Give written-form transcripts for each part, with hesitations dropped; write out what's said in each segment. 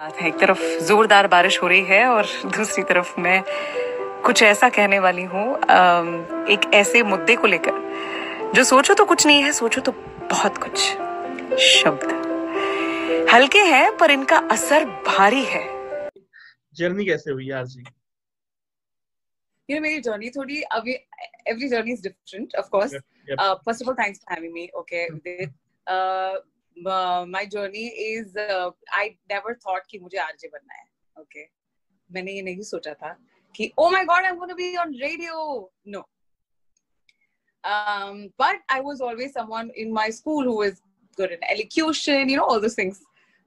एक तरफ जोरदार बारिश हो रही है और दूसरी तरफ मैं कुछ ऐसा कहने वाली हूँ, एक ऐसे मुद्दे को लेकर जो सोचो तो कुछ नहीं है, सोचो तो बहुत कुछ। शब्द हल्के हैं पर इनका असर भारी है। जर्नी कैसे हुई यार जी? मेरी जर्नी थोड़ी अभी every journey is different, of course. Yep. First of all, thanks for having me. Okay, Udit. My journey is I never thought कि मुझे आरजे बनना है. Okay, मैंने ये नहीं सोचा था कि oh my god, I'm going to be on radio. No. But I was always someone in my school who was good in elocution, all those things.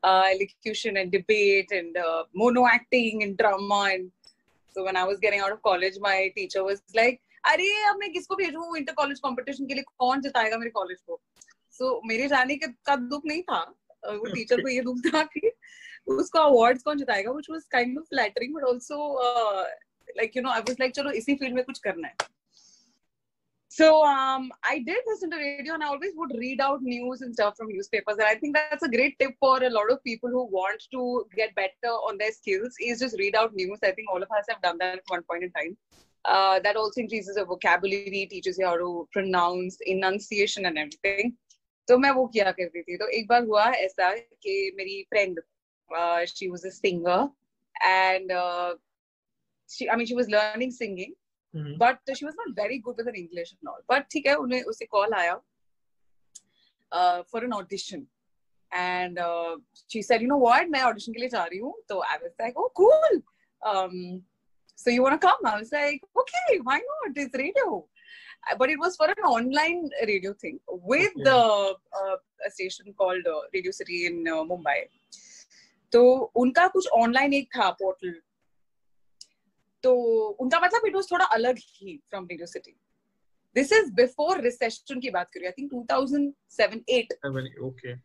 Elocution and debate and mono acting and drama. And so when I was getting out of college, my teacher was like, अरे अब मैं किसको भेजूं inter college competition के लिए, कौन जिताएगा मेरे college को? So मेरे जाने का दुख नहीं था, वो टीचर को ये दुख था कि उसको अवार्ड्स कौन जिताएगा, which was kind of flattering, but also I was like, चलो इसी फील्ड में कुछ करना है. So I did listen to radio and I always would read out news and stuff from newspapers. And I think that's a great tip for a lot of people who want to get better on their skills, is just read out news. I think all of us have done that at one point in time. That also increases your vocabulary, teaches you how to pronounce, enunciation and everything. तो मैं वो किया करती थी. तो एक बार हुआ ऐसा कि मेरी friend, she was a singer and she was learning singing. Mm-hmm. But she was not very good with her English and all. But ठीक है, उन्हें उसे call आया for an audition, and she said, you know what, मैं audition के लिए जा रही हूँ. So I was like, oh cool. So you want to come? I was like, okay, why not? It's radio. But it was for an online radio thing with a station called Radio City in Mumbai. तो उनका कुछ online एक था portal. तो उनका मतलब it was थोड़ा अलग ही from Radio City. This is before recession की बात करूँ. I think 2007-8. Okay.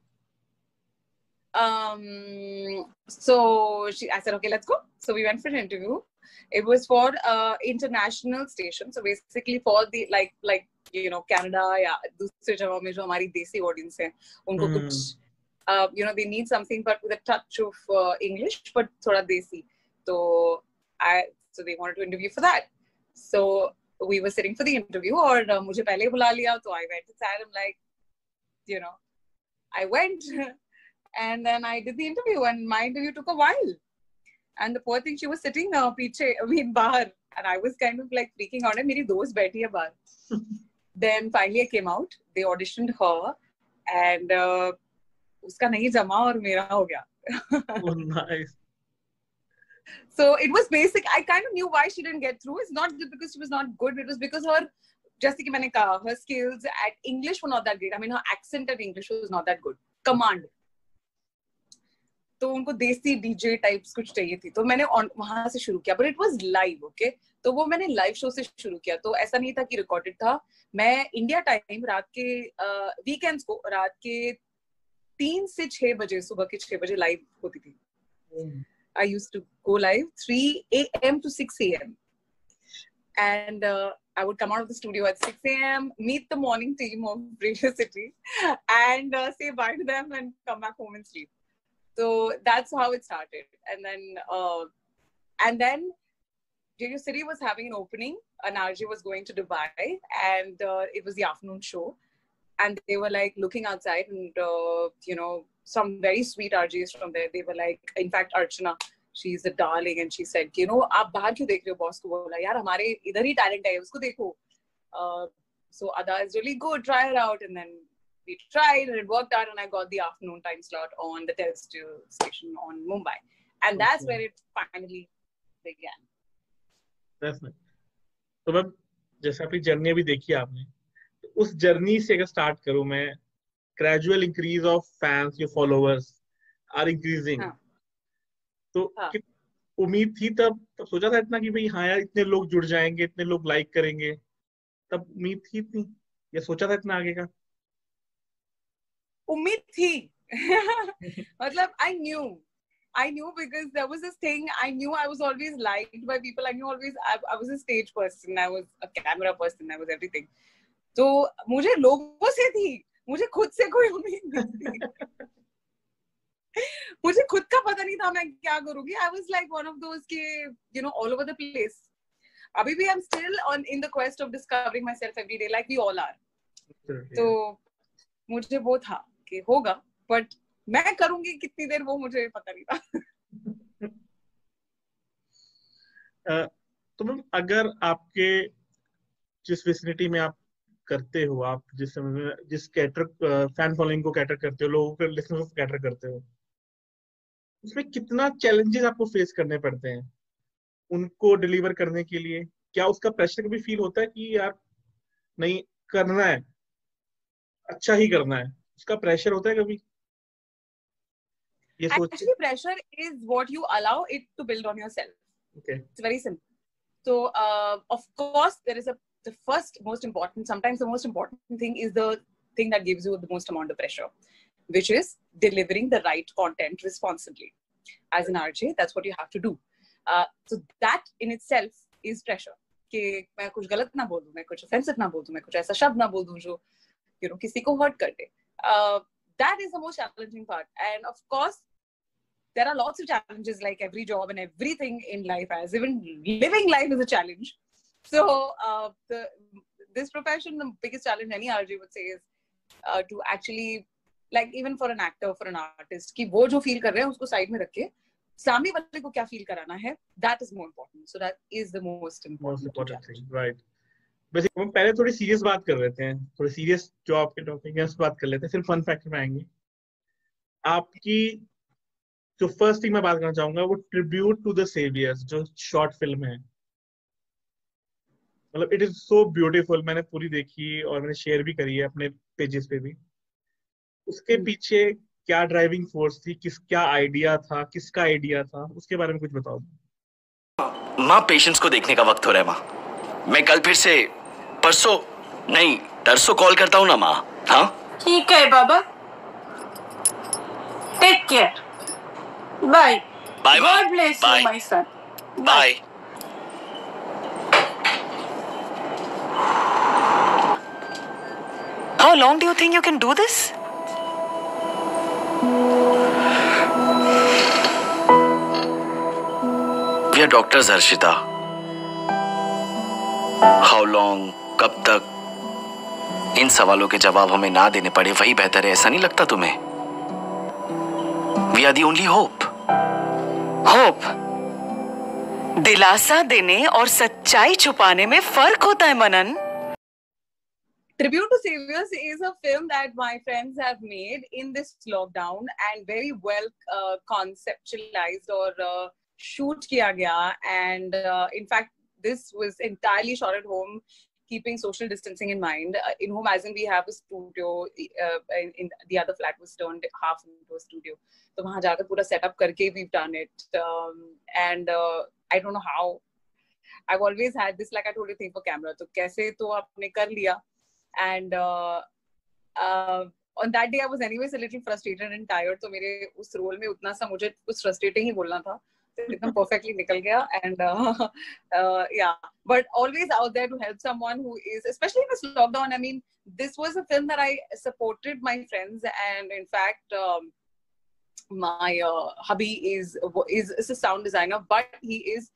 So I said, okay, let's go. So we went for an interview. It was for international station. So basically for the like Canada या दूसरे जगहों में जो हमारी देसी audience है, उनको कुछ they need something but with a touch of English but थोड़ा देसी. So they wanted to interview for that. So we were sitting for the interview और मुझे पहले बुला लिया. So I went inside. I'm like, I went and then I did the interview and my interview took a while. And the poor thing, she was sitting बाहर, and I was kind of like freaking out. मेरी दोस्त बैठी है बाहर. Then finally I came out. They auditioned her and उसका नहीं जमा और मेरा हो गया. Oh, nice. So it was basic. I kind of knew why she didn't get through. It's not just because she was not good. It was because जैसे कि मैंने कहा, her skills at English were not that great. I mean, her accent at English was not that good. Command. तो उनको देसी DJ types कुछ चाहिए थी. तो मैंने वहां से शुरू किया. But it was live, okay? तो वो मैंने लाइव शो से शुरू किया. तो ऐसा नहीं था कि रिकॉर्डेड था. मैं इंडिया टाइम रात के वीकेंड्स को रात के 3 से 6 बजे, सुबह के 6 बजे लाइव होती थी. I used to go live 3 a.m. to 6 a.m. And I would come out of the studio at 6 a.m., meet the morning team of Radio City and say bye to them and come back home and sleep. So that's how it started. And then Radio City was having an opening. An RJ was going to Dubai and it was the afternoon show. And they were like looking outside and, some very sweet RJs from there. They were like, in fact, Archana, she's a darling. And she said, आप बाहर क्यों देख रहे हो boss को? बोला यार हमारे इधर ही टैलेंट है, उसको देखो. So Ada is really good, try her out. And then we tried and it worked out and I got the afternoon time slot on the Telestill station on Mumbai. And that's where it finally began. That's nice. तो ma'am जैसे आपकी journey अभी देखी आपने, तो उस journey से अगर स्टार्ट करूं मैं, gradual increase of fans, your followers are increasing. तो उम्मीद थी तब सोचा था इतना कि भाई हाँ यार इतने लोग जुड़ जाएंगे, इतने लोग लाइक करेंगे, तब उम्मीद थी इतनी या सोचा था इतना आगे का? उम्मीद थी. मतलब I knew because there was this thing. I knew I was always liked by people. I knew always I was a stage person. I was a camera person. I was everything. तो मुझे लोगों से थी, मुझे खुद से कोई उम्मीद नहीं थी. मुझे खुद का पता नहीं था मैं क्या करूंगी. I was like one of those के you know all over the place. अभी भी I'm still on in the quest of discovering myself every day like we all are. तो मुझे वो था कि होगा, but मैं करूंगी कितनी देर वो मुझे पता नहीं था. तो मैम अगर आपके जिस विसिनिटी में आप करते हो, आप जिस समय में जिस कैटर फैन फॉलोइंग को कैटर करते हो, लोगों के लिसनर्स को कैटर करते हो, उसमें कितना चैलेंजेस आपको फेस करने पड़ते हैं उनको डिलीवर करने के लिए? क्या उसका प्रेशर कभी फील होता है कि यार नहीं करना है, अच्छा ही करना है, उसका प्रेशर होता है कभी ये सोच के? Actually, pressure is what you allow it to build on yourself. Okay. It's very simple. So, of course, there is the first most important, sometimes the most important thing is the thing that gives you the most amount of pressure, which is delivering the right content responsibly. As an RJ, that's what you have to do. So that in itself is pressure. कि मैं कुछ गलत ना बोल दूं, मैं कुछ offensive ना बोल दूं, मैं कुछ ऐसा शब्द ना बोल दूं जो किसी को hurt कर दे. That is the most challenging part. And of course, there are lots of challenges like every job and everything in life, as even living life is a challenge. So this profession, the biggest challenge any RJ would say is to actually, like even for an actor, for an artist, कि वो जो feel कर रहे हैं उसको side में रख के सामने वाले को क्या feel कराना है, that is more important. So that is the most important thing, right? वैसे हम पहले थोड़ी सीरियस बात कर लेते हैं, थोड़ी सीरियस जो आपके टॉपिक है उस बात कर लेते हैं, फिर फन फैक्टर में आएंगे. आपकी जो फर्स्ट थिंग मैं बात करना चाहूंगा वो ट्रिब्यूट टू द सेवियर्स जो शॉर्ट फिल्म है. मतलब इट इज सो ब्यूटीफुल. मैंने पूरी देखी और मैंने शेयर भी करी है अपने पेजेस पे भी. उसके पीछे क्या ड्राइविंग फोर्स थी, क्या आइडिया था, किसका आइडिया था, उसके बारे में कुछ बताओ. माँ, पेशेंट्स को देखने का वक्त हो रहा है माँ. मैं कल फिर से परसों नहीं तरसों कॉल करता हूँ ना माँ. हाँ ठीक है बाबा, take care, bye bye. God bless you my son. Bye. How long do you think you can do this? We are doctors, Harshita. How long, कब तक, इन सवालों के जवाब हमें ना देने पड़े वही बेहतर है. ऐसा नहीं लगता तुम्हें? We are the only hope. Hope दिलासा देने और सच्चाई छुपाने में फर्क होता है मनन. Tribute to Saviors is a film that my friends have made in this lockdown and very well conceptualized or shoot kiya gaya. And in fact, this was entirely shot at home, keeping social distancing in mind. In home, as in we have a studio, in the other flat was turned half into a studio. So wahan jaakar pura setup karke we've done it. And I don't know how. I've always had this, like I told you, thing for camera. So kaise to aapne kar liya. And on that day I was anyways a little frustrated and tired, तो मेरे उस role में उतना सा मुझे कुछ frustrating ही बोलना था, तो एकदम perfectly निकल गया. And yeah, but always out there to help someone who is, especially in this lockdown. I mean, this was a film that I supported my friends, and in fact my hubby is a sound designer, but he is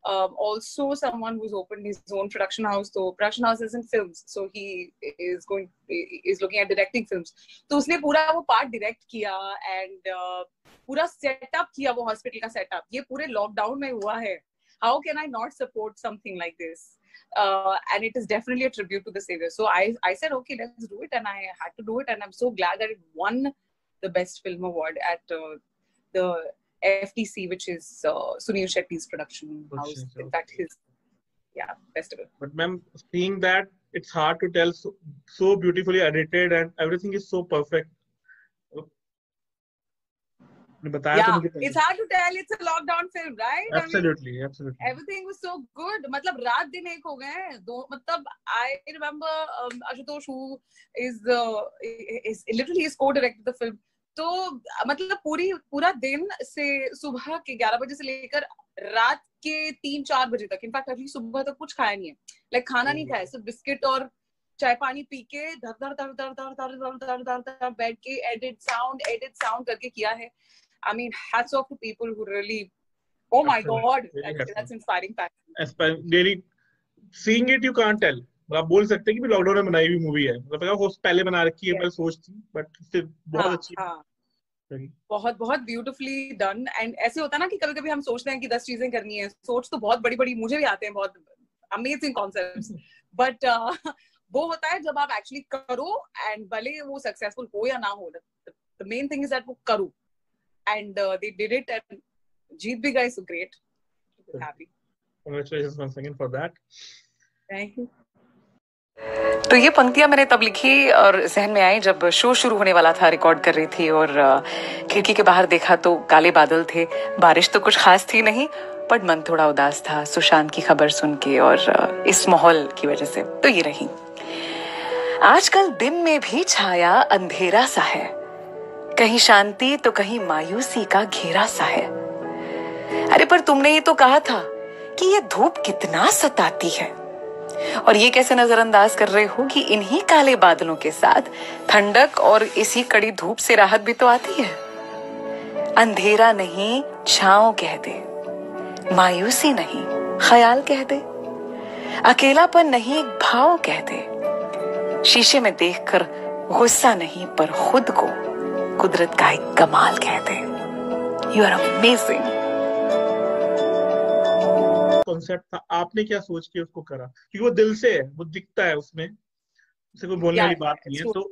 also someone who's opened his own production house. So production house is in films, so he is looking at directing films. तो उसने पूरा वो part direct किया and पूरा setup किया, वो hospital का setup. ये पूरे lockdown में हुआ है. How can I not support something like this? And it is definitely a tribute to the Savior. So I said, okay, let's do it, and I had to do it, and I'm so glad that it won the Best Film Award at the FTC, which is Sunil Shetty's production house. In fact, his festival. But ma'am, seeing that, it's hard to tell, so beautifully edited and everything is so perfect. Yeah, it's hard to tell. It's a lockdown film, right? Absolutely, I mean, absolutely. Everything was so good. मतलब रात दिन एक हो गए हैं. मतलब I remember Ashutosh, who is literally is co-directed the film. तो मतलब पूरा दिन से सुबह के 11 बजे से लेकर रात के 3-4 बजे तक, इनफैक्ट अभी सुबह तक कुछ खाया नहीं है, लाइक खाना नहीं खाया, सिर्फ बिस्किट और चाय पानी पी के धर धर धर धर धर धर धर धर धर धर बेड के एडिट साउंड करके किया है. I mean, hats off to people who really, oh my God, Really that's inspiring passion. Daily seeing it you can't tell, आप बोल सकते हैं कि लॉकडाउन में बनाई हुई मूवी है, मतलब अगर वो पहले बना रखी है, Yes. पहले सोच थी, बट फिर बहुत अच्छी हाँ, लगी। बहुत बहुत ब्यूटिफुली डन। एंड ऐसे होता है ना कि कभी कभी हम सोचते हैं कि 10 चीजें करनी है, सोच तो बहुत बड़ी बड़ी मुझे भी आते हैं, बहुत अमेजिंग कॉन्सेप्ट्स, बट वो होता है जब आप एक्चुअली करो, एंड भले वो सक्सेसफुल हो या ना हो, the main thing is that वो करो, and they did it and जीत भी गए, so great, happy, congratulations once again for that. Thank you. तो ये पंक्तियां मैंने तब लिखी और जहन में आई जब शो शुरू होने वाला था, रिकॉर्ड कर रही थी, और खिड़की के बाहर देखा तो काले बादल थे, बारिश तो कुछ खास थी नहीं, पर मन थोड़ा उदास था सुशांत की खबर सुन के और इस माहौल की वजह से। तो ये रही, आजकल दिन में भी छाया अंधेरा सा है, कहीं शांति तो कहीं मायूसी का घेरा सा है। अरे पर तुमने ही तो कहा था कि ये धूप कितना सताती है, और ये कैसे नजरअंदाज कर रहे हो कि इन्हीं काले बादलों के साथ ठंडक और इसी कड़ी धूप से राहत भी तो आती है। अंधेरा नहीं छांव कह दे, मायूसी नहीं ख्याल कह दे, अकेलापन नहीं एक भाव कह दे, शीशे में देखकर गुस्सा नहीं पर खुद को कुदरत का एक कमाल कह दे। You are amazing. कॉन्सेप्ट था, आपने क्या सोच के उसको करा, क्योंकि वो दिल से है, वो दिखता है उसमें, उसे कोई बोलने वाली बात नहीं है। तो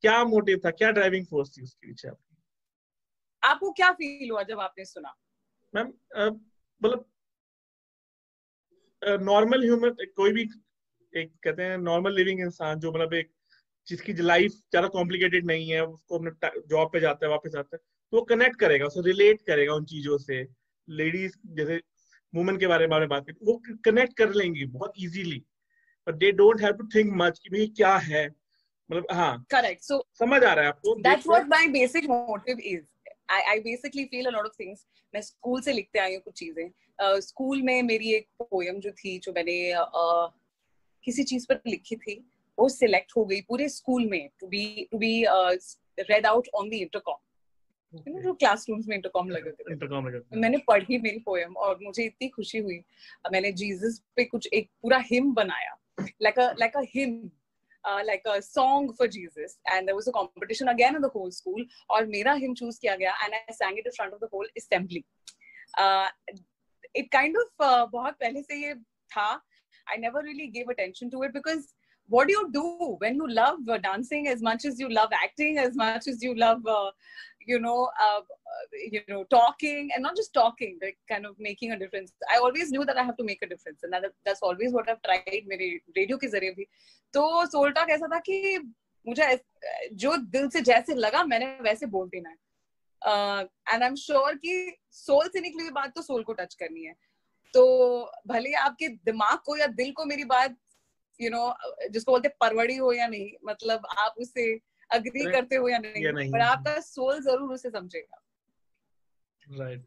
क्या मोटिव था, क्या ड्राइविंग फोर्स थी उसके पीछे आपकी? आपको क्या फील हुआ जब आपने सुना? मैम मतलब नॉर्मल ह्यूमन, कोई भी एक कहते हैं नॉर्मल लिविंग इंसान, जो मतलब एक जिसकी लाइफ ज्यादा कॉम्प्लिकेटेड नहीं है, उसको अपने जॉब पे जाता है वापस आता है, तो वो कनेक्ट करेगा, उसको रिलेट करेगा उन चीजों से। लेडीज जैसे वुमेन के बारे में बात करें, वो कनेक्ट कर लेंगी बहुत easily, but they don't have to think much कि भाई क्या है, मतलब हाँ करेक्ट। सो समझ आ रहा है आपको? That's what my basic motive is. I basically feel a lot of things. मैं स्कूल से लिखते आई हूँ कुछ चीजें। स्कूल में मेरी एक पोयम जो थी, जो मैंने किसी चीज पर लिखी थी, वो सिलेक्ट हो गई पूरे स्कूल में to be read out on the intercom. जो क्लासरूम्स में इंटरकॉम लगे थे, मैंने पढ़ी मेरी पोयम और मुझे इतनी खुशी हुई। मैंने जीसस पे कुछ एक पूरा हिम बनाया, like a hymn, like a song for Jesus, and there was a competition again in the whole school, और मेरा hymn choose किया गया, and I sang it in front of the whole assembly. It kind of बहुत पहले से ये था. I never really gave attention to it, because what do you do when you love dancing as much as you love acting, as much as you love talking, and not just talking, like kind of making a difference. I always knew that I have to make a difference, and that's always what I've tried मेरे radio के जरिए भी। तो soul talk ऐसा था कि मुझे जो दिल से जैसे लगा मैंने वैसे बोल देना है, एंड आई एम श्योर कि सोल से निकली हुई बात तो सोल को टच करनी है। तो भले आपके दिमाग को या दिल को मेरी बात जिसको बोलते परवड़ी हो या नहीं, मतलब आप उससे अग्री करते हो या नहीं, पर आपका सोल जरूर उसे समझेगा। Right.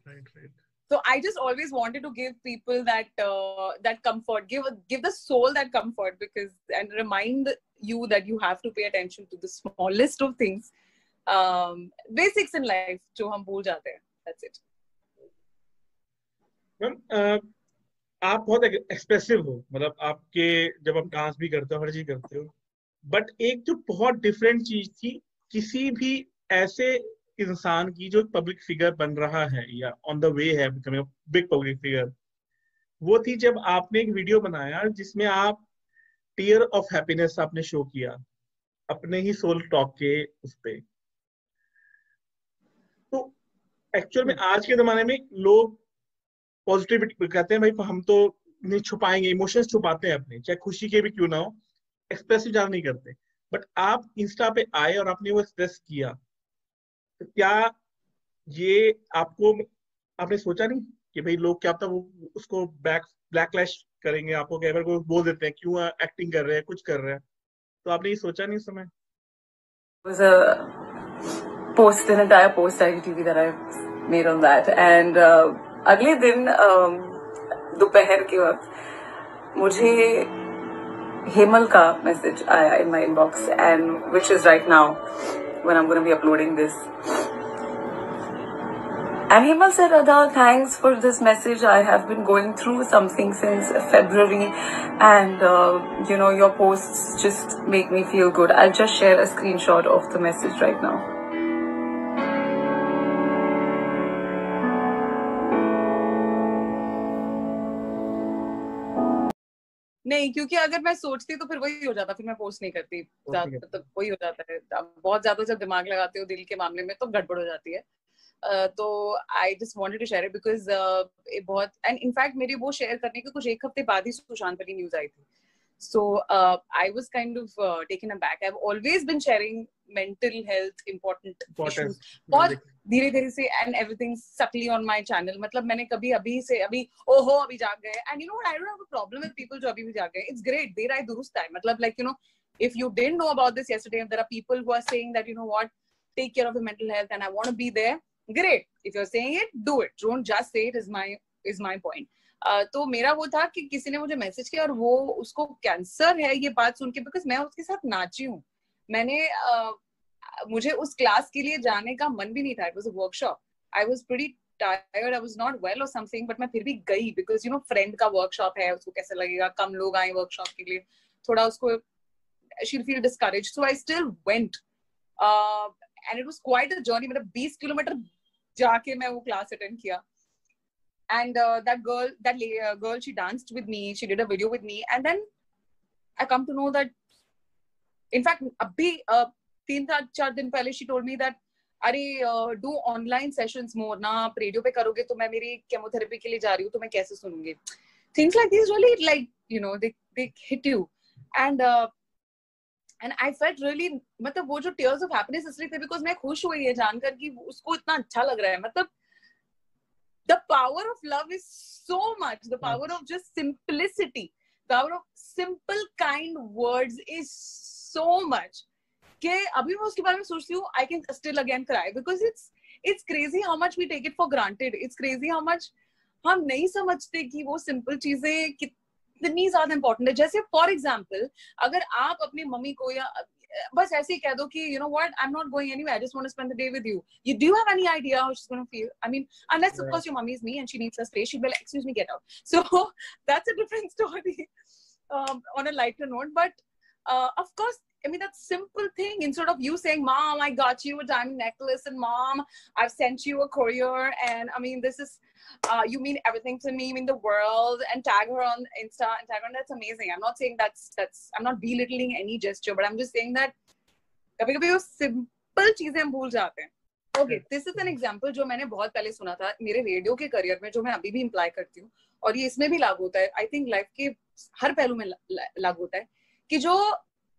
So I just always wanted to give people that comfort, give the soul that comfort, and remind you that you have to pay attention to the smallest of things, basics in life जो हम भूल जाते हैं। That's it. आप बहुत expressive हो, मतलब आपके जब आप डांस भी करते हो, हर चीज करते हो, बट एक जो बहुत डिफरेंट चीज थी किसी भी ऐसे इंसान की जो पब्लिक फिगर बन रहा है या ऑन द वे है बिकमिंग बिग पब्लिक फिगर, वो थी जब आपने एक वीडियो बनाया जिसमें आप टीयर ऑफ हैप्पीनेस आपने शो किया अपने ही सोल टॉक के उस पे। तो एक्चुअल में आज के जमाने में लोग पॉजिटिविटी कहते हैं, भाई हम तो नहीं छुपाएंगे, इमोशंस छुपाते हैं अपने, चाहे खुशी के भी क्यों ना हो, एक्सप्रेसिव ज्यादा नहीं करते, बट आप इंस्टा पे आए और आपने वो एक्सप्रेस किया, तो क्या ये आपने सोचा नहीं कि भाई लोग क्या पता वो उसको बैकलैश करेंगे, आपको कई बार बोल देते हैं क्यों एक्टिंग कर रहे हैं, कुछ कर रहे हैं, तो आपने ये सोचा नहीं उस समय? was a post, an entire post IGTV that I made on that, and अगले दिन दोपहर के वक्त मुझे हेमल का मैसेज आया in my inbox, and which is right now when I'm going to be uploading this. And Hima said, Ada, thanks for this message. I have been going through something since February, and your posts just make me feel good. I'll just share a screenshot of the message right now. नहीं, क्योंकि अगर मैं सोचती तो फिर वही हो जाता, फिर मैं पोस्ट नहीं करती, मतलब वही हो जाता है। बहुत ज्यादा जब दिमाग लगाते हो दिल के मामले में तो गड़बड़ हो जाती है। तो I just wanted to share it because बहुत, एंड इनफैक्ट मेरी वो शेयर करने के कुछ एक हफ्ते बाद ही सुशांत वाली न्यूज आई थी। So I was kind of taken aback. I've always been sharing mental health important issues बहुत धीरे धीरे से, and everything subtly on my channel. मतलब मैंने कभी अभी से अभी ओहो अभी जाग गए, and you know what, I don't have a problem with people जो अभी भी जाग गए. It's great, देर आए दुरुस्त आए. मतलब like if you didn't know about this yesterday, and there are people who are saying that you know what, take care of your mental health and I want to be there, great. If you're saying it, do it. Don't just say it. Is my point. तो मेरा वो था कि किसी ने मुझे message किया और वो उसको कैंसर है ये बात सुन के, बिकॉज मैं उसके साथ नाची हूँ, मैंने मुझे उस क्लास के लिए जाने का मन भी नहीं था. It was a workshop. I was pretty tired, I was not well और समथिंग, बट मैं फिर भी गई बिकॉज फ्रेंड का वर्कशॉप है, उसको कैसे लगेगा, कम लोग आए वर्कशॉप के लिए, थोड़ा उसको she'll feel discouraged. So I still went, and it was quite a journey. मतलब 20 किलोमीटर जाके मैं वो क्लास अटेंड किया. And that girl, she danced with me, she did a video with me, and then I come to know that, in fact, abhi 3-4 दिन पहले she told me that अरे do online sessions more ना, आप radio पे करोगे तो मैं मेरी केमोथेरेपी के लिए जा रही हूँ तो मैं कैसे सुनूंगी. Things like these really, like they hit you, and I felt really, मतलब वो जो tears of happiness इसलिए थे because मैं खुश हुई है जानकर कि उसको इतना अच्छा लग रहा है. मतलब the power of love is so much, the power of just simplicity, the power of simple kind words is so much कि अभी मैं उसके बारे में सोचती हूँ, I can still again cry because it's crazy how much we take it for granted. It's crazy how much हम नहीं समझते कि वो simple चीजें कितनी ज्यादा important है. जैसे for example, अगर आप अपनी मम्मी को या बस ऐसे ही कह दो कि you know what, I'm not going anywhere, I just want to spend the day with you. Do you have any idea how she's going to feel? I mean, unless of course your mommy is me and she needs her space, she'll be like, excuse me, get out. So that's a different story on a lighter note. But of course, I mean, that simple thing, instead of you saying, Mom, I got you a diamond necklace, and Mom, I've sent you a courier, and I mean, this is you mean everything to me, you mean the world, and tag her on Insta, and tag her on, that's amazing. I'm not saying that's I'm not belittling any gesture, but I'm just saying that कभी-कभी वो simple चीजें हम भूल जाते हैं. Okay, this is an example जो मैंने बहुत पहले सुना था मेरे रेडियो के करियर में, जो मैं अभी भी इम्प्लाई करती हूँ, और ये इसमें भी लागू होता है. आई थिंक लाइफ के हर पहलू में लागू होता है कि जो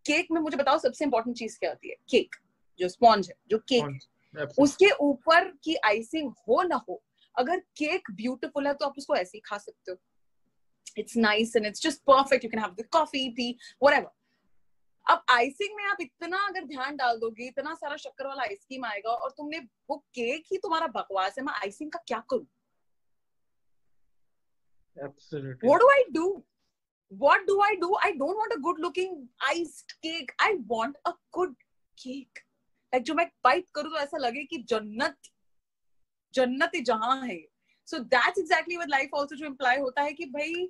केक में, मुझे बताओ सबसे इंपॉर्टेंट चीज क्या होती है? केक, जो स्पॉन्ज है, जो केक है, उसके ऊपर की आइसिंग हो ना हो, अगर केक ब्यूटीफुल है तो आप उसको ऐसे ही खा सकते हो. It's nice and it's just perfect, you can have the coffee, T, whatever. अब आइसिंग में आप इतना अगर ध्यान डाल दोगे, इतना सारा शक्कर वाला आइसक्रीम आएगा और तुमने वो केक ही तुम्हारा बकवास है, मैं आइसिंग का क्या करूं? Absolutely. What do I do? I don't want a good looking iced cake. I want a good cake. Like जो मैं बाइट करूं तो ऐसा लगे कि जन्नत ही जहां है. So that's exactly what life also जो imply होता है कि भाई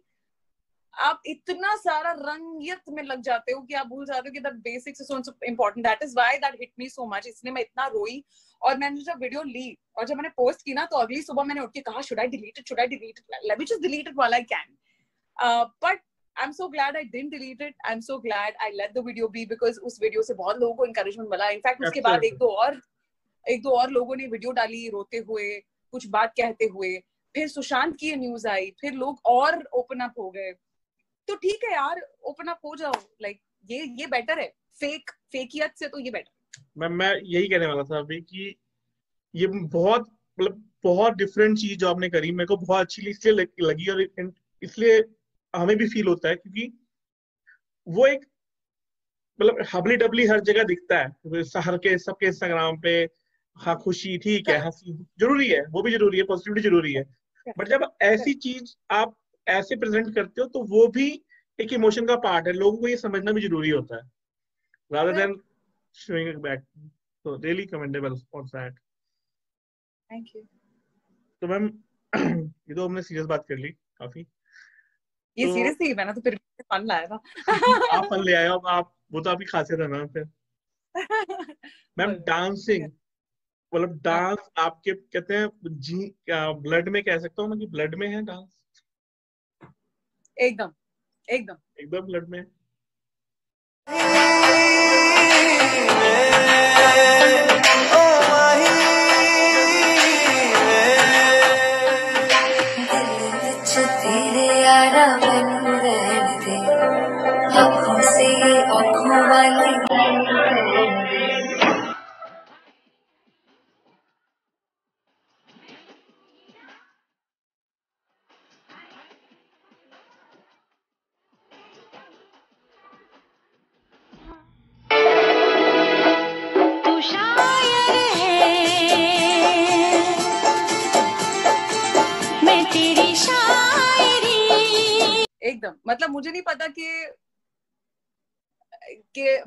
आप इतना सारा रंगियत में लग जाते हो कि आप भूल जाते हो कि that basics is so important. That is why that hit me so much. इसलिए मैं इतना रोई. और मैंने जब वीडियो ली और जब मैंने पोस्ट की ना, तो अगली सुबह मैंने उठ के कहा, should I delete it? Let me just delete it while I can. But I'm so glad I didn't delete it. I'm so glad I let the video be, because उस वीडियो से बहुत लोगों को encouragement मिला. In fact उसके बाद एक दो और लोगों ने वीडियो डाली रोते हुए, कुछ बात कहते हुए. फिर सुशांत की न्यूज आई, फिर लोग और ओपन अप हो गए. तो ठीक है यार, ओपन अप हो जाओ. लाइक ये बेटर है फेकियत से, तो ये बेटर. मैं यही कहने वाला था अभी कि ये बहुत डिफरेंट चीज जो आपने करी, मेरे को बहुत अच्छी इसलिए लगी, और इसलिए हमें भी फील होता है क्योंकि वो एक हबली डबली हर जगह दिखता है, सबके इंस्टाग्राम पे. हाँ, खुशी ठीक है, हंसी जरूरी है, वो भी जरूरी है, पॉजिटिविटी जरूरी है, बट जब ऐसी चीज आप ऐसे प्रेजेंट करते हो तो वो भी एक इमोशन का पार्ट है. लोगों को ये समझना भी जरूरी होता है, rather than showing it back. So really commendable on that. Thank you. तो मैम ये तो हमने सीरियस बात कर ली काफी। ये तो सीरियस थी, मैंने तो फिर फन लाया था। आप फन ले आए हो, आप वो तो आपकी खासियत है मैम। फिर मैम बोलो। डांसिंग, मतलब हाँ, डांस आपके कहते हैं जी, ब्लड में कह सकता हूँ मैं कि ब्लड में है डांस? एकदम एकदम। एकदम ब्लड में। तेरे यारा मैनू रहन दे, आँखों से आँखों वाली तू शायर है, मैं तेरी शायरी। एकदम, मतलब मुझे नहीं पता कि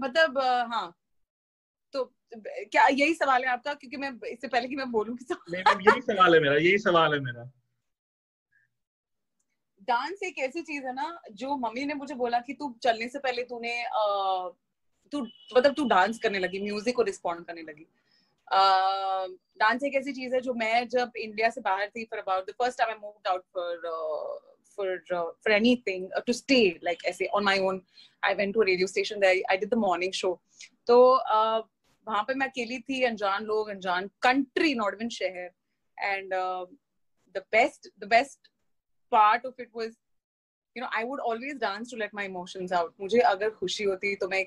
मतलब हाँ, तो क्या यही सवाल है आपका? क्योंकि मैं इससे पहले कि मैं बोलूं कि नहीं मैम, यही सवाल है मेरा, यही सवाल है मेरा। डांस एक ऐसी चीज है ना, जो मम्मी ने मुझे बोला कि तू चलने से पहले तू मतलब तू डांस करने लगी, म्यूजिक को रिस्पॉन्ड करने लगी। डांस एक ऐसी चीज है जो मैं जब इंडिया से बाहर थी, for about the first time I moved out for anything to stay, like ऐसे on my own, I went to a radio station there, I did the morning show. तो वहां पे मैं अकेली थी, अनजान लोग, अनजान कंट्री, नॉट इवन शहर, and the best part of it was, you know, I would always dance to let my emotions out. मुझे अगर खुशी होती तो मैं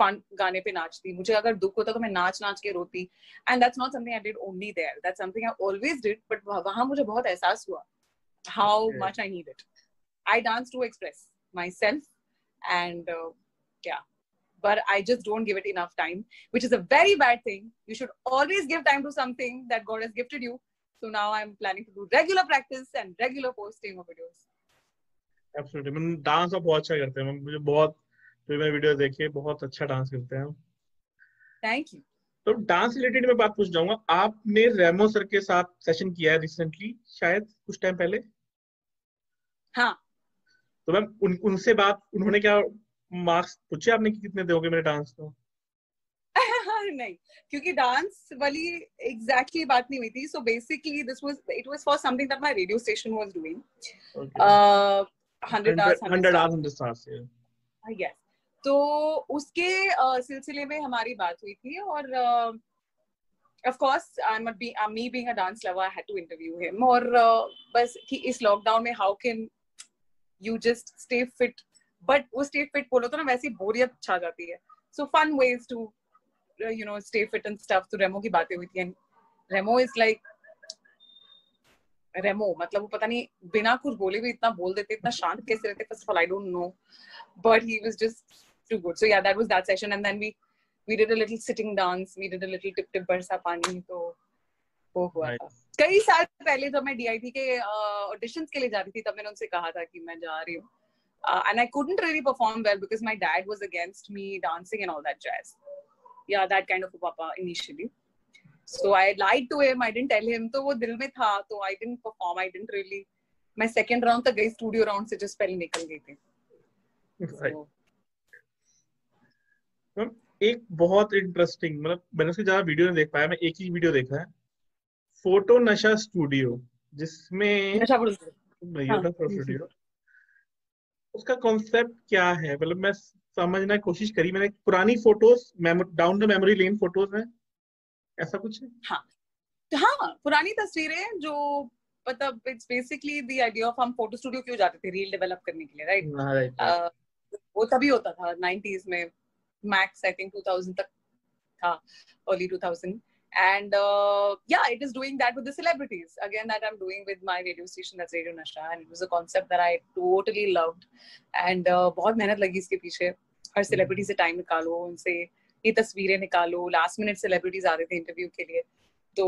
फन गाने पे नाचती, मुझे अगर दुख होता तो मैं नाच नाच के रोती, and that's not something I did only there, that's something I always did, but वहां मुझे बहुत एहसास हुआ how much I need it. I dance to express myself, and yeah, but I just don't give it enough time, which is a very bad thing. You should always give time to something that God has gifted you. So now I'm planning to do regular practice and regular posting of videos. Absolutely ma'am, dance आप बहुत अच्छा करते हैं ma'am, मुझे बहुत, जो मैंने video देखी है बहुत अच्छा डांस करते हैं। Thank you. तो डांस रिलेटेड मैं बात पूछ जाऊंगा, आपने रेमो सर के साथ सेशन किया है रिसेंटली, शायद कुछ टाइम पहले। हाँ। तो मैम उनसे बात, उन्होंने क्या मार्क्स पूछे आपने कि कितने दोगे मेरे डांस को? नहीं, क्योंकि डांस वाली एग्जैक्टली बात नहीं हुई थी. So basically it was for something that my radio station was doing. 100 hours 100 stars, yeah. Yes. तो उसके सिलसिले में हमारी बात हुई थी, और of course me being a dance lover, I had to interview him. और बस कि इस लॉकडाउन में how can you just stay fit, but वो stay fit बोलो तो ना वैसी बोरियत छा जाती है. So fun ways to you know stay fit and stuff. तो रेमो की बातें हुई थी, and रेमो is like रेमो, मतलब वो पता नहीं बिना कुछ बोले भी इतना बोल देते, इतना शांत कैसे रहते. First of all, I don't know, but he was just too good. So yeah, that was that session, and then we did a little sitting dance, we did a little tip tip बरसा पानी, तो वो हुआ था. कई साल पहले जब मैं DIT के ऑडिशंस के लिए जा रही थी, तब मैंने उनसे कहा था कि मैं जा रही हूँ, and I couldn't really perform well because my dad was against me dancing and all that jazz. Yeah, that kind of a papa initially. So I lied to him, I didn't tell him, तो वो दिल में था, तो I didn't perform, I didn't really. मैं second round तक गई, studio round से just पहले निकल गई थी. So, एक बहुत इंटरेस्टिंग, मतलब मैंने उसकी ज्यादा वीडियो नहीं देख पाया, मैं एक ही वीडियो देखा है, फोटो नशा स्टूडियो, जिसमें नशा हाँ. स्टूडियो, उसका कॉन्सेप्ट क्या है? मतलब मैं समझने की कोशिश करी मैंने, पुरानी photos, down the memory lane photos हैं, ऐसा कुछ है? हाँ, हाँ, पुरानी तस्वीरें जो, मतलब it's basically the idea of, हम फोटो स्टूडियो क्यों जाते थे? रील डेवलप करने के लिए, राइट? वो तभी होता था 90s में, मैक्स आई थिंक 2000 तक था, early 2000. And yeah, it is doing that with the celebrities again, that I'm doing with my radio station, that's Radio Nasha, and it was a concept that I totally loved. And बहुत मेहनत लगी इसके पीछे. हर celebrity से time निकालो, उनसे ये तस्वीरें निकालो, लास्ट मिनट सेलिब्रिटीज आते थे इंटरव्यू के लिए, तो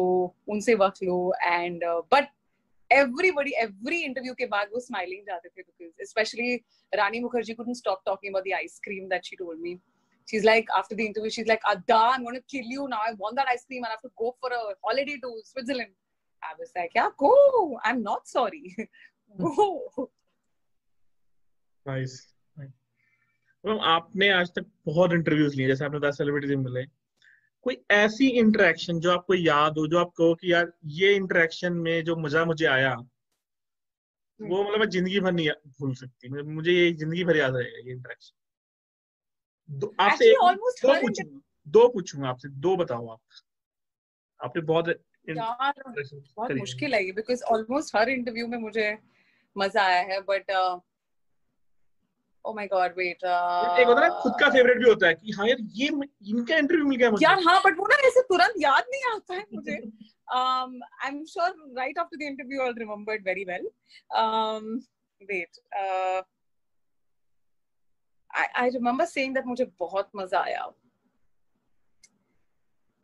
उनसे वक्त लो. And but everybody, every interview के बाद वो smiling जाते थे, because especially Rani Mukherjee couldn't stop talking about the ice cream that she told me. She's like, after the interview, she's like, Adda, I'm going to kill you now. I want that ice cream and I have to go for a holiday to Switzerland. I was like, yeah, go. I'm not sorry. Go. Nice. मतलब आपने आज तक बहुत interviews लिए, जैसे आपने बताया celebrities मिले, कोई ऐसी इंटरेक्शन जो आपको याद हो, जो आप कहो कि यार ये इंटरेक्शन में जो मजा मुझे आया वो मतलब मैं जिंदगी भर नहीं भूल सकती, मुझे ये जिंदगी भर याद रहेगा ये इंटरेक्शन। आपसे Actually, एक almost दो her पूछूंगा, दो पूछूंगा आपसे, दो बताओ आप। आपने बहुत यार interactions बहुत करी मुश्किल है ये, बिकॉज ऑलमोस्ट हर इंटरव्यू में मुझे मजा आया है, but oh my god wait है। एक होता है ना खुद का फेवरेट भी होता है कि हाँ यार ये इनका इंटरव्यू मिल गया मुझे। यार हाँ, बट वो ना ऐसे तुरंत याद नहीं आता है मुझे. I'm sure right after the interview I'll remember it very well. Wait, I remember saying that मुझे बहुत मजा आया.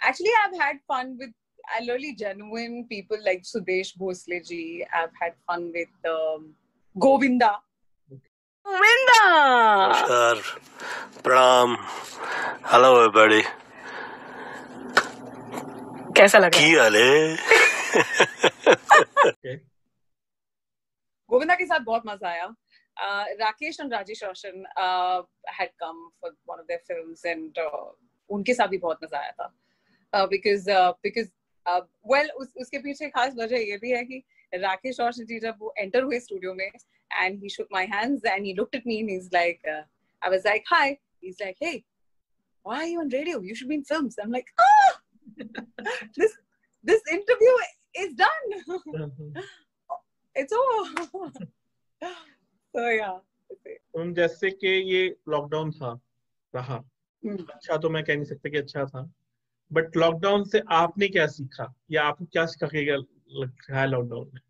Actually, I've had fun with really genuine people like Sudesh Bhosle ji. I've had fun with Govinda. Govinda, Sir, Pram. Hello everybody. कैसा लगा? की हाल है? Govinda के साथ बहुत मजा आया. Rakesh and Rajesh Roshan had come for one of their films, and उनके साथ भी बहुत मजा आया था. Because well, उसके पीछे खास वजह ये भी है कि राकेश रोशन जी जब वो एंटर हुए स्टूडियो में, and he shook my hands and he looked at me and he's like, I was like, hi. He's like, hey, why are you on radio? You should be in films. I'm like, this interview is done. It's over. So yeah. जैसे कि ये lockdown था रहा, अच्छा तो मैं कह नहीं सकता कि अच्छा था, बट लॉकडाउन से आपने क्या सीखा या आपको क्या सीखा लग रहा है लॉकडाउन में?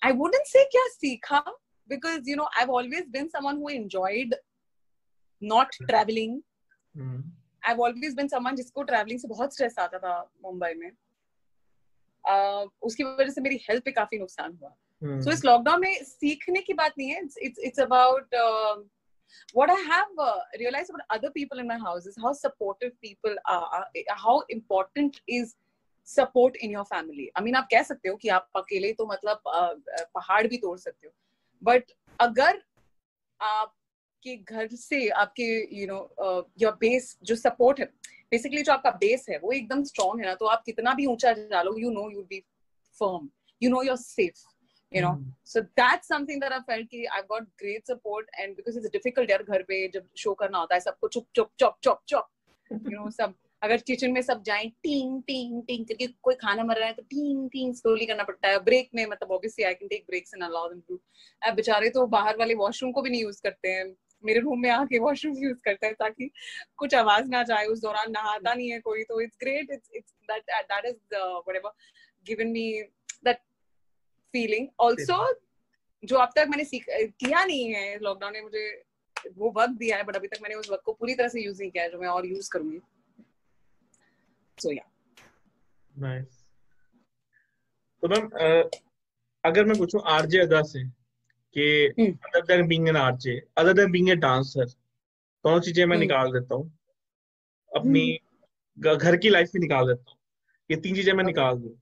I wouldn't say kya seekha, because you know I've always been someone who enjoyed not traveling. I've always been someone जिसको traveling से बहुत stress आता था मुंबई में. उसकी वजह से मेरी health पे काफी नुकसान हुआ. So इस lockdown में सीखने की बात नहीं है. It's about what I have realized about other people in my house is how supportive people are. How important is support in your family. I mean, आप कह सकते हो कि आप अकेले तो मतलब पहाड़ भी तोड़ सकते हो, but अगर आपके घर से आपके your base जो support है, basically जो आपका base है वो एकदम strong है ना, तो आप कितना भी ऊंचा जा लो, you'll be firm, you're safe. So that's something that I felt कि I've got great support, and because it's difficult यार घर पे जब शो करना होता है सबको चुप सब अगर किचन में सब जाएं टींग टींग टींग करके कोई खाना मर रहा है तो टींग टींग स्लोली करना पड़ता है. ब्रेक में मतलब obviously I can take breaks and allow them to. अब बेचारे तो बाहर वाले वॉशरूम को भी नहीं यूज करते हैं, मेरे रूम में आके वॉशरूम यूज करते हैं ताकि कुछ आवाज ना जाए. उस दौरान नहाता नहीं है कोई, तो it's great. It's that is whatever given me that feeling also, जो अब तक मैंने किया नहीं है लॉकडाउन ने मुझे वो वक्त दिया है, बट अभी तक मैंने उस वक्त को पूरी तरह से यूज नहीं किया है, जो मैं और यूज करूंगी. So yeah. Nice. तो मैम अगर मैं पूछूं आरजे अदा से कि other than being an RJ, other than being a dancer, दोनों चीजें मैं निकाल देता हूँ, अपनी घर की लाइफ में निकाल देता हूँ, ये तीन चीजें मैं निकाल दूं,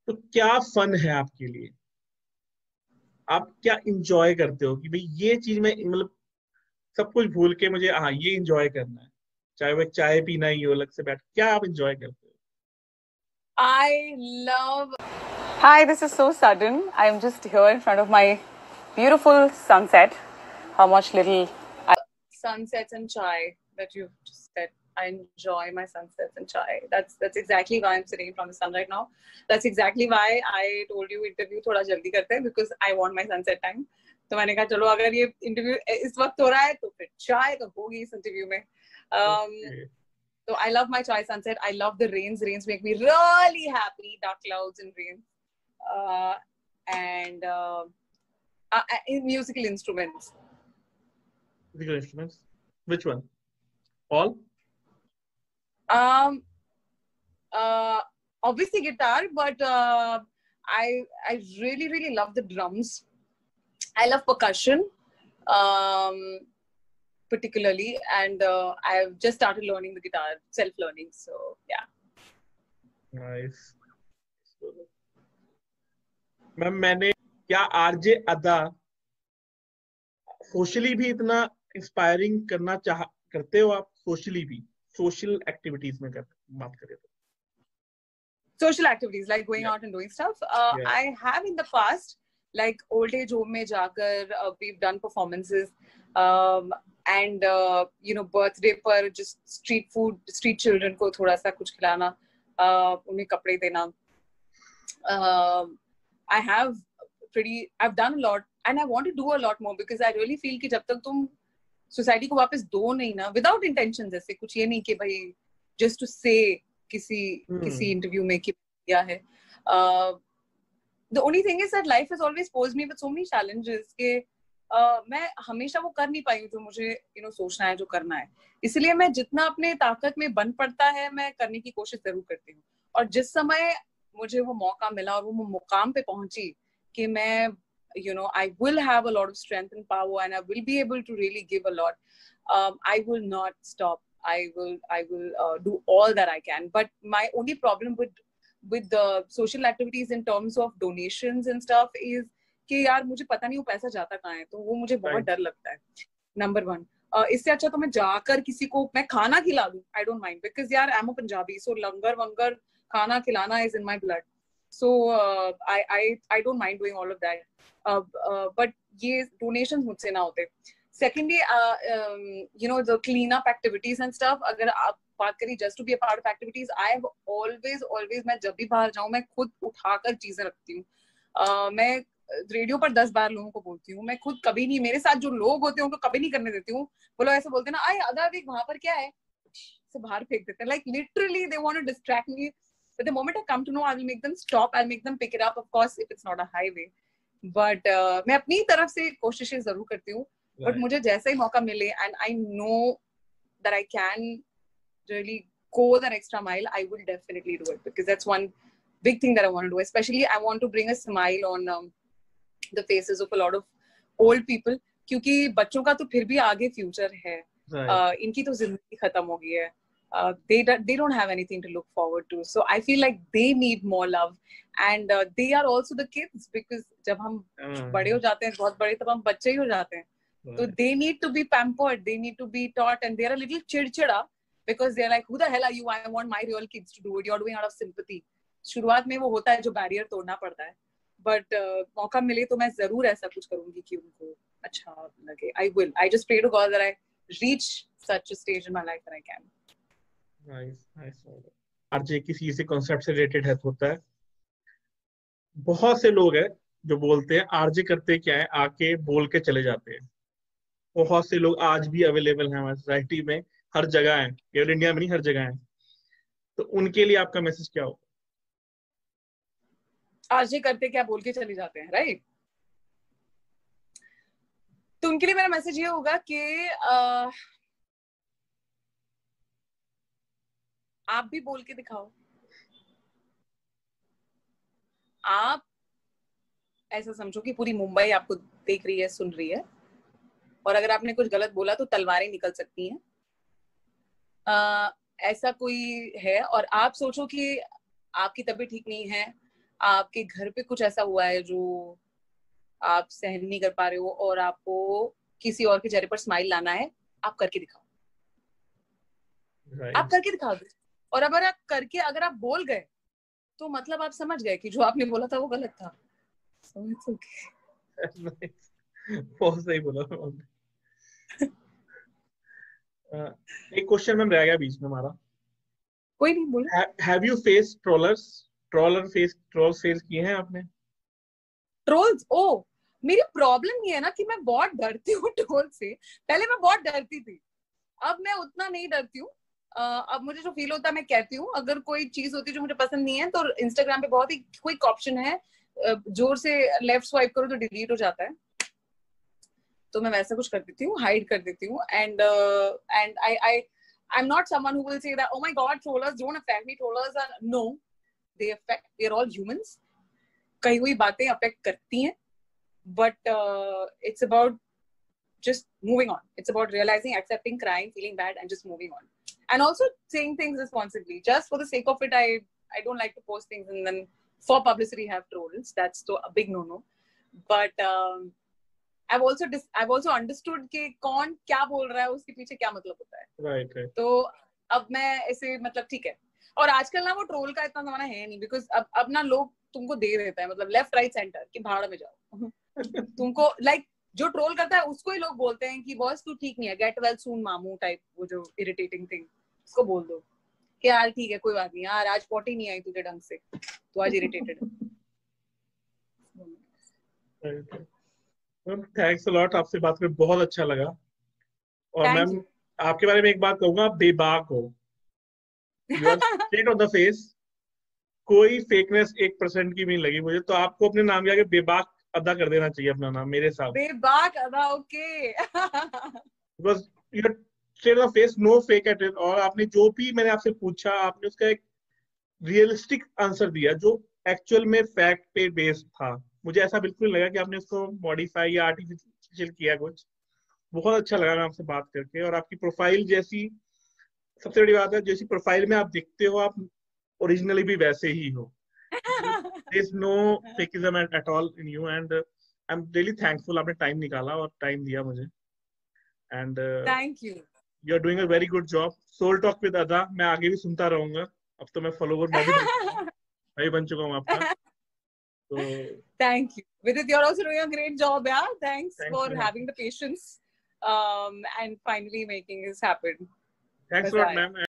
तो क्या फन है आपके लिए? आप क्या इंजॉय करते हो कि भाई ये चीज में मतलब सब कुछ भूल के मुझे हाँ ये इंजॉय करना है, चाहे वो चाय पीना ही हो अलग से बैठ, क्या आप इंजॉय करते हो? I love. Hi, this is so sudden. I'm just here in front of my beautiful sunset. How much little Sunsets and chai that you just said. I enjoy my sunsets and chai. That's exactly why I'm sitting in front of the sun right now. That's exactly why I told you interview थोड़ा जल्दी करते हैं, because I want my sunset time. तो मैंने कहा चलो अगर ये इंटरव्यू इस वक्त हो रहा है तो फिर चाय तो होगी इस इंटरव्यू में. So I love my chai sunset. I love the rains. Rains make me really happy. Dark clouds and rain. And musical instruments. Musical instruments? Which one? All? Obviously guitar, but I really love the drums. I love percussion. particularly, and I've just started learning the guitar, self-learning. So yeah. Nice ma'am मैंने क्या RJ अदा socially भी इतना inspiring करते हो आप socially भी social activities में बात करें तो Social activities like going Yeah. out and doing stuff. Yeah. I have in the past, like old age home mein jaakar we've done performances, and birthday par just street children ko thoda sa kuch khilana, unhe kapde dena. I've done a lot and I want to do a lot more because I really feel कि जब तक तुम society को वापस दो नहीं ना without intention, जैसे कुछ ये नहीं कि भाई जस्ट टू से किसी इंटरव्यू में कि किया है. The only thing is that life has always posed me with so many challenges कि मैं हमेशा वो कर नहीं पाई हूँ जो मुझे सोचना है, जो करना है. इसलिए मैं जितना अपने ताकत में बन पड़ता है मैं करने की कोशिश जरूर करती हूँ. और जिस समय मुझे वो मौका मिला और वो मुकाम पे पहुंची कि मैं I will have a lot of strength and power and I will be able to really give a lot. I will not stop. I will do all that I can. But my only problem with the social activities in terms of donations and stuff is कि यार मुझे पता नहीं वो पैसा जाता कहाँ है, तो वो मुझे बहुत डर लगता है. नंबर 1. इससे अच्छा तो मैं जाकर किसी को मैं खाना खिला दूं. I don't mind because यार I'm a Punjabi, so लंगर वंगर खाना खिलाना is in my blood. So I don't mind doing all of that. But ये donations मुझसे ना होते. Secondly, the clean up activities and stuff. अगर आप बात करें just to be a part of activities, I have always मैं जब भी बाहर जाऊँ मैं खुद उठाकर चीजें रखती हूँ. मैं रेडियो पर 10 बार लोगों को बोलती हूँ. मैं खुद कभी नहीं, मेरे साथ जो लोग होते हैं उनको कभी नहीं करने देती हूँ. वो लोग ऐसे बोलते हैं ना, आई अदा देख वहां पर क्या है, से बाहर फेंक देते हैं. Like literally they want to distract me. But the moment I come to know, I will make them stop. I'll make them pick it up. Of course, if it's not a highway. But मैं अपनी तरफ से कोशिशें जरूर करती हूँ. But मुझे जैसा ही मौका मिले and I know that I can really go that extra mile, I will definitely do it because that's one big thing that I want to do. Especially, I want to bring a smile on the faces of a lot of old people. क्योंकि बच्चों का तो फिर भी आगे future है. इनकी तो जिंदगी खत्म हो गई है. They don't have anything to look forward to. So I feel like they need more love. And they are also the kids because जब हम बड़े हो जाते हैं, बहुत बड़े, तब हम बच्चे ही हो जाते हैं. So they need to be pampered. They need to be taught. And they're a little chidchida because they're like, who the hell are you? I want my real kids to do it. You're doing out of sympathy. शुरुआत में वो होता है जो barrier तोड़ना पड़ता है. But मौका मिले तो मैं जरूर ऐसा कुछ करूंगी कि उनको अच्छा लगे. I will. I just pray to God that I reach such a stage in my life that I can. Nice. RJ किसी से कॉन्सेप्ट से रिलेटेड है होता है. बहुत से लोग हैं जो बोलते हैं आरजे करते क्या है, आके बोल के चले जाते हैं. बहुत से लोग आज भी अवेलेबल हैं हमारी सोसाइटी में, हर जगह हैं, केवल इंडिया में नहीं हर जगह हैं. तो उनके लिए आपका मैसेज क्या होगा? आरजे करते क्या बोल के चले जाते हैं, राइट? तो उनके लिए मेरा मैसेज ये होगा कि आप भी बोल के दिखाओ. आप ऐसा समझो कि पूरी मुंबई आपको देख रही है, सुन रही है, और अगर आपने कुछ गलत बोला तो तलवारें निकल सकती हैं. ऐसा कोई है और आप सोचो कि आपकी तबीयत ठीक नहीं है, आपके घर पे कुछ ऐसा हुआ है जो आप सहन नहीं कर पा रहे हो और आपको किसी और के चेहरे पर स्माइल लाना है, आप करके दिखाओ. आप करके दिखा दो. और अगर आप करके अगर आप बोल गए तो मतलब आप समझ गए कि जो आपने बोला था वो गलत था. So it's okay. बहुत सही बोला. एक क्वेश्चन मैम रह गया बीच में हमारा. कोई नहीं, बोलो. Have you faced trolls face किए हैं आपने? ट्रोल्स? ओ, मेरी प्रॉब्लम ये है ना कि मैं बहुत डरती हूँ ट्रोल से. पहले मैं बहुत डरती थी, अब मैं उतना नहीं डरती हूँ. अब मुझे जो फील होता है मैं कहती हूँ. अगर कोई चीज होती है जो मुझे पसंद नहीं है तो इंस्टाग्राम पे बहुत ही क्विक ऑप्शन है, जोर से लेफ्ट स्वाइप करो तो डिलीट हो जाता है. तो मैं वैसा कुछ कर देती हूँ, हाइड कर देती हूँ. And I'm not someone who will say that, oh my god, trollers don't affect me. Trollers are, no, they're all humans. कई हुई बातें अफेक्ट करती हैं, but it's about just moving on. It's about realizing, accepting, crying, feeling bad, and just moving on. And also saying things responsibly. Just for the sake of it, I don't like to post things and then for publicity have trolls. That's a big no-no. But I've also understood कि कौन क्या बोल रहा है, उसके पीछे क्या मतलब होता है. Right. तो अब मैं ऐसे मतलब ठीक है. और आजकल ना वो ट्रोल का इतना जमाना है नहीं, बिकॉज अब ना लोग तुमको दे देता है, मतलब लेफ्ट राइट सेंटर कि भाड़ में जाओ. तुमको लाइक जो ट्रोल करता है उसको ही लोग बोलते हैं कि बॉस तू ठीक नहीं है, गेट वेल सून मामू टाइप, वो जो इरिटेटिंग थिंग, उसको बोल दो कि यार ठीक है कोई बात नहीं यार, आज पॉटी नहीं आई तुझे ढंग से, तो आज इरिटेटेड है. थैंक्स अ लॉट, आपसे बात करके बहुत अच्छा लगा. और मैम आपके बारे में एक बात कहूंगा, आप बेबाक हो. You are straight on the face. कोई फेकनेस 1% की भी नहीं लगी मुझे. तो आपको अपने नाम के आगे बेबाक अदा कर देना चाहिए अपना नाम मेरे साथ. बेबाक अदा, okay. Because you are straight on the face, no fake at it. और आपने जो भी मैंने आपसे पूछा, आपने उसका एक रियलिस्टिक आंसर दिया जो एक्चुअल में फैक्ट पे बेस्ड था. मुझे ऐसा बिल्कुल लगा कि आपने उसको मॉडिफाई या आर्टिफिशियल किया कुछ. बहुत अच्छा लगा मैं आपसे बात करके. और आपकी प्रोफाइल जैसी, सबसे बड़ी बात है, जैसी प्रोफाइल में आप दिखते हो आप ओरिजिनली भी वैसे ही हो. There is no fakeism at all in you, and I'm really thankful आपने टाइम निकाला और टाइम दिया मुझे. And thank you. you are doing a very good job. Soul Talk with Ada मैं आगे भी सुनता रहूंगा. अब तो मैं फॉलोवर मैं भी बन चुका हूँ आपका. So thank you. Vidit, you're also doing a great job. Yeah, thanks for you. having the patience and finally making this happen. Thanks a lot, ma'am.